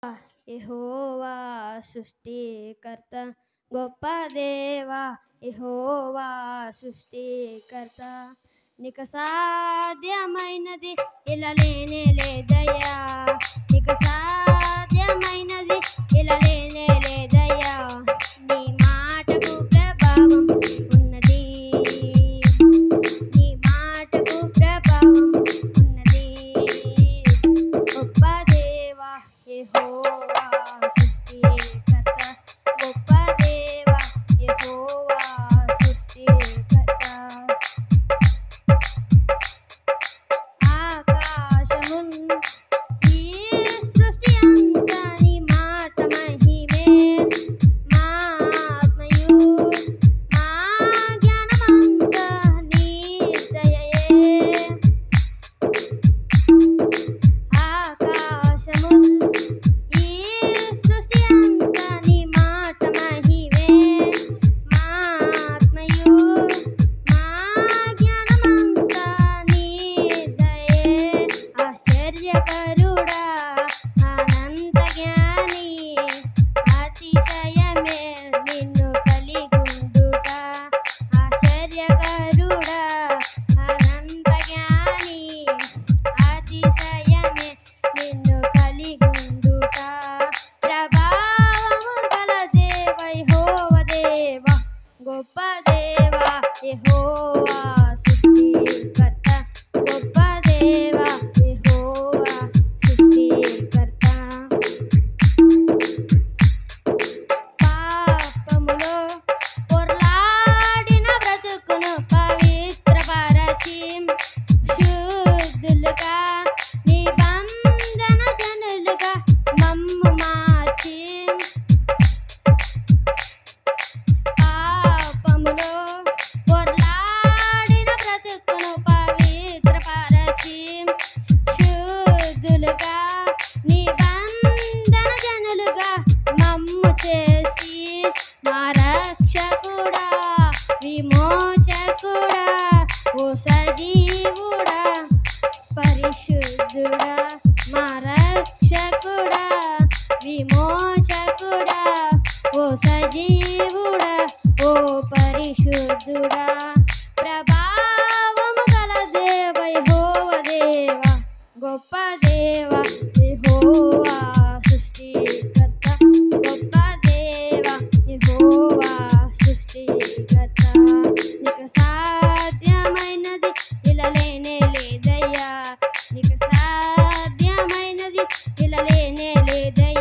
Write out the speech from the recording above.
యెహోవా సృష్టికర్త గొప్ప దేవా యెహోవా సృష్టికర్త నీకు సాధ్యమైనది ఇలా లేనే లేదయ్యా నీకు సాధ్యమైనది ఇలా లేనే లేదయ్యా నీ మాటకు ప్రభావం ఉన్నది నీ మాటకు ప్రభావం ఉన్నది గొప్ప దేవా యెహోవా సృష్టికర్త గొప్ప దేవా యెహోవా సృష్టికర్త ఆకాశమున్ ఈ సృష్టి అంతా నీ మాట మహిమే మా ఆత్మయు మా జ్ఞానమంతా నీ దయయే ఆకాశమున్ ఈ సృష్టి అంతా నీ మాట మహిమే మా ఆత్మయు మా జ్ఞానమంతా నీ దయే ఆశ్చర్యకరుడా అనంత జ్ఞాని అతిశయమే నిన్ను కలిగుండుట ఆశ్చర్యకరుడా అనంత జ్ఞాని అతిశయమే నిన్ను కలిగుండుట ప్రభావము గల దేవ యెహోవా దేవా గొప్ప దేవా యెహోవా సృష్టికర్త గొప్ప దేవా యెహోవా సృష్టికర్త పాపములో పొర్లాడిన బ్రతుకును పవిత్రపరచి శుద్ధులుగా నిబంధన జనులుగా మమ్ము మార్చి పాపములో పొర్లాడిన బ్రతుకును పవిత్రపరచి శుద్ధులుగా నిబంధన జనులుగా మమ్ము చేసి మా రక్షకుడా విమోచకుడా ఓ సజీవుడా పరిశుద్ధుడా మా రక్షకుడా విమోచకుడా ఓ సజీవుడా ఓ పరిశుద్ధుడా ప్రభావము గల దేవ యెహోవా దేవా గొప్ప దేవా యెహోవా సృష్టికర్త గొప్ప దేవా యెహోవా సృష్టికర్త నీకు సాధ్యమైనది ఇలా లేనే లేదయ్యా నీకు సాధ్యమైనది ఇలా లేనే లేదయ్యా